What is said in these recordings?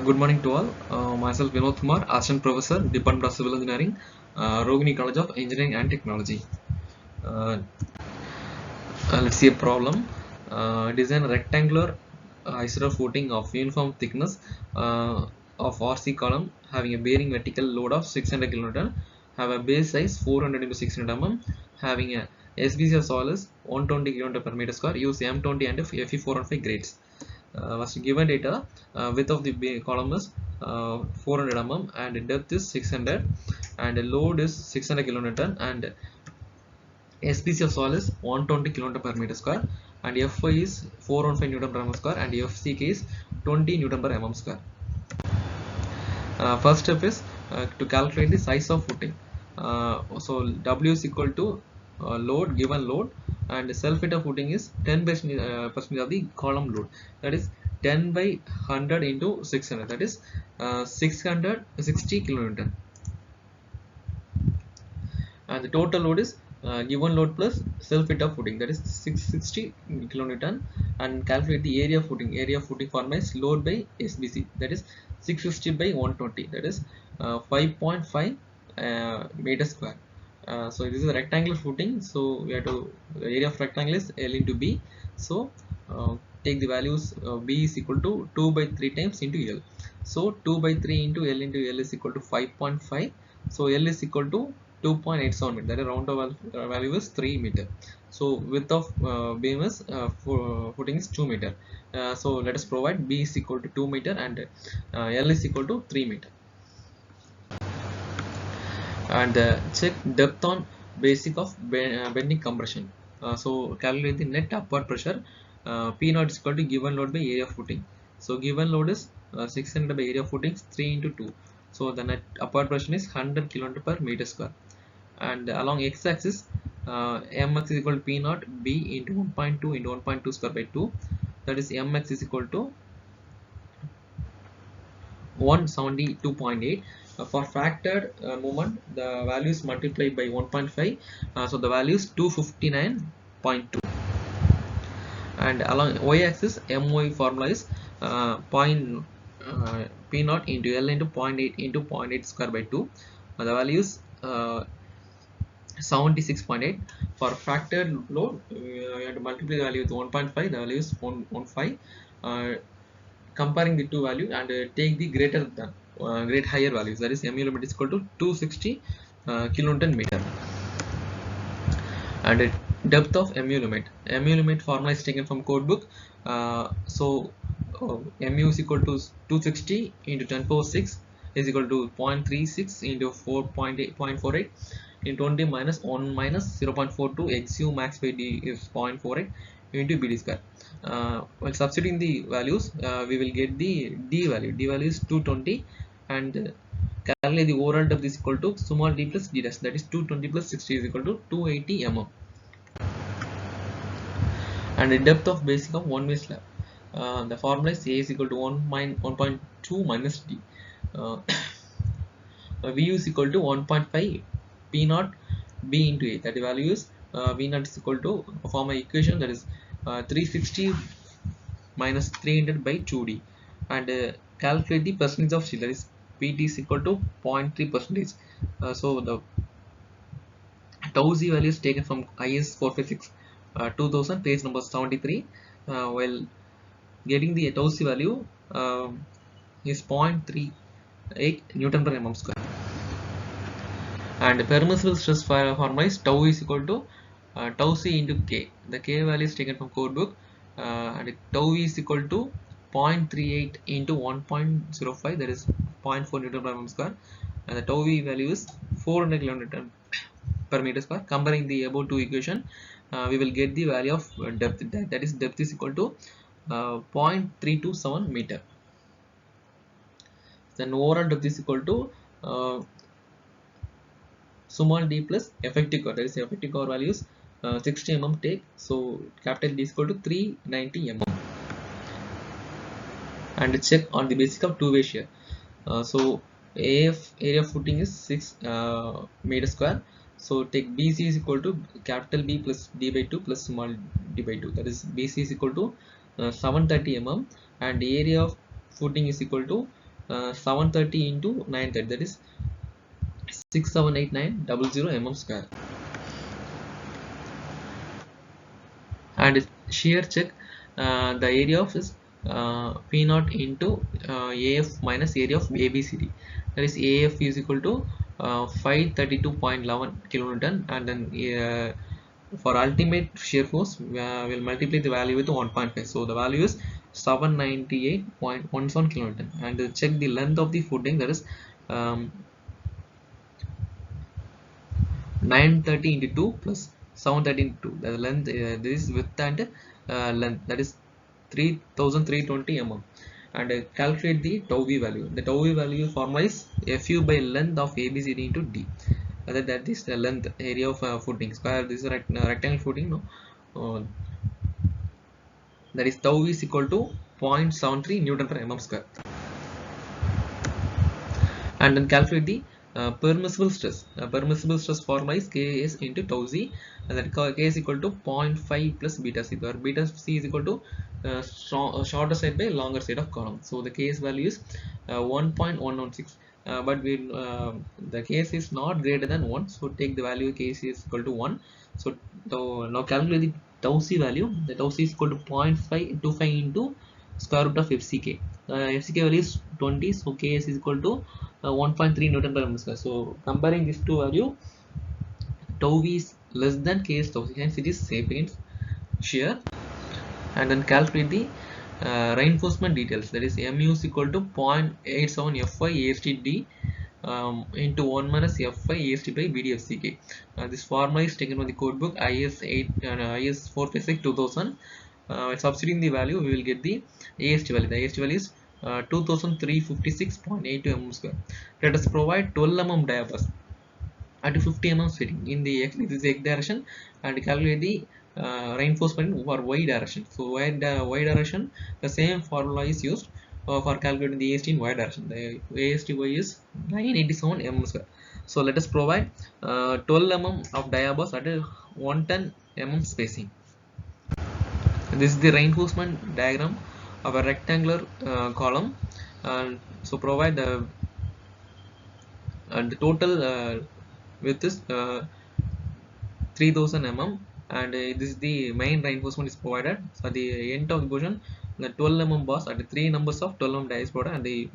Good morning to all. Myself Vinod Kumar, Assistant Professor, Department of Civil Engineering, Rogini College of Engineering and Technology. Uh, let's see a problem. Design a rectangular isosceles footing of uniform thickness of RC column having a bearing vertical load of 600 kN, have a base size 400 into 600 mm, having a SBC of soil is 120 kN per meter square. Use M20 and Fe415 grades. Was given data, width of the column is 400 mm and depth is 600 and load is 600 kN and SPC of soil is 120 kN per meter square and Fy is 415 Newton per mm square and FCK is 20 Newton per mm square. First step is to calculate the size of footing. So W is equal to given load, and self weight of footing is 10% of the column load, that is 10 by 100 into 600, that is 660 kilonewton, and the total load is given load plus self weight of footing, that is 660 kilonewton, and calculate the area of footing. Area of footing formula is load by SBC, that is 660 by 120, that is 5.5 meter square. So this is a rectangular footing, so we have to, the area of rectangle is L into B, so take the values. B is equal to 2 by 3 times into L, so 2 by 3 into L is equal to 5.5, so L is equal to 2.87 meter, that is round value is 3 meter. So width of beam is footing is 2 meter. So let us provide B is equal to 2 meter and L is equal to 3 meter. And check depth on basic of bending compression. So calculate the net upward pressure. P0 is equal to given load by area of footing. So given load is 600 by area of footing is 3 into 2. So the net upward pressure is 100 kN per meter square. And along x-axis, mx is equal to P0 B into 1.2 into 1.2 square by 2. That is mx is equal to 172.8. For factored moment, the value is multiplied by 1.5, so the value is 259.2. And along y-axis, my formula is P0 into L into 0.8 into 0.8 square by 2. The value is 76.8. For factored load, you have to multiply the value with 1.5. The value is 1.15. Comparing the two value and take the greater than great higher values, that is mu limit is equal to 260 kilonewton meter. And depth of mu limit formula is taken from code book. So mu is equal to 260 into 10 power 6 is equal to 0.36 into 4.8 in 20 minus 1 minus 0.42 xu max by d is 0.48 into bd square. While substituting the values, we will get the d value. D value is 220, and calculate the overall depth is equal to small d plus d dash, that is 220 plus 60 is equal to 280 mm. And the depth of basic of one way slab. The formula is A is equal to 1.2 minus d. V is equal to 1.5 P0 B into A. That value is V0 is equal to, form an equation, that is 360 minus 300 by 2d, and calculate the percentage of steel, that is Pt is equal to 0.3 percentage. So the tau z value is taken from IS 456 2000 page number 73. While getting the tau z value is 0.38 Newton per mm square. And permissible stress formula is tau is equal to tau c into k. The k value is taken from code book, and tau is equal to 0.38 into 1.05, that is 0.4 Newton per mm square, and the tau v value is 400 kN per meter square. Comparing the above two equation, we will get the value of depth, that is depth is equal to 0.327 meter. Then overall depth is equal to small d plus effective core, that is effective core values 60 mm take, so capital D is equal to 390 mm. And check on the basic of two-way shear. So AF area of footing is 6 meter square, so take BC is equal to capital B plus D by 2 plus small d by 2, that is BC is equal to 730 mm, and area of footing is equal to 730 into 930, that is 678,900 mm square. And shear check, the area of is P naught into AF minus area of ABCD, that is AF is equal to 532.11 kilonewton, and then for ultimate shear force we'll multiply the value with 1.5, so the value is 798.17 kilonewton. And check the length of the footing, that is 930 into 2 plus 730 into 2, the length, this is width and length, that is 3320 mm. And calculate the tau v value. The tau v value formula is fu by length of ABCD into D, that is the length area of footing square. This is rectangle footing, no, uh, that is tau v is equal to 0.73 Newton per mm square. And then calculate the permissible stress. Permissible stress formula is Ks into tau z, and that K is equal to 0.5 plus beta c, where beta c is equal to shorter side by longer side of column. So the Ks value is 1.116, but the Ks is not greater than 1, so take the value Ks is equal to 1. So now calculate the tau c value. The tau c is equal to 0.525 into square root of FCK. FCK value is 20, so Ks is equal to 1.3 Newton per mm square. So comparing these two value, tau v is less than Ks tau c, hence it is safe against shear. And then calculate the reinforcement details, that is mu is equal to 0.87 Fy ASTD into 1 minus Fy AST by BDFCK. This formula is taken from the code book IS 456 2000. Substituting the value, we will get the AST value. The AST value is 2356.82 mm square. Let us provide 12 mm diapers at 50 mm fitting in the x, this is x direction, and calculate the reinforcement for y direction. So y direction, the same formula is used for calculating the AST in y direction. The AST y is 987 mm square. So let us provide 12 mm of diapers at a 110 mm spacing. This is the reinforcement diagram of a rectangular column. So provide the total width is 3000 mm, and this is the main reinforcement is provided. So at the end of the portion, the 12 mm bars at the 3 numbers of 12 mm die is provided, and the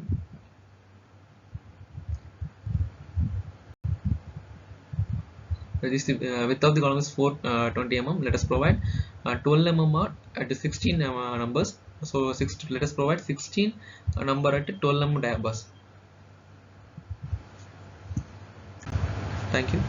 this width of the column is 420 mm. Let us provide 12 mm at the 16 numbers. So let us provide 16 number at 12 mm die bars. Thank you.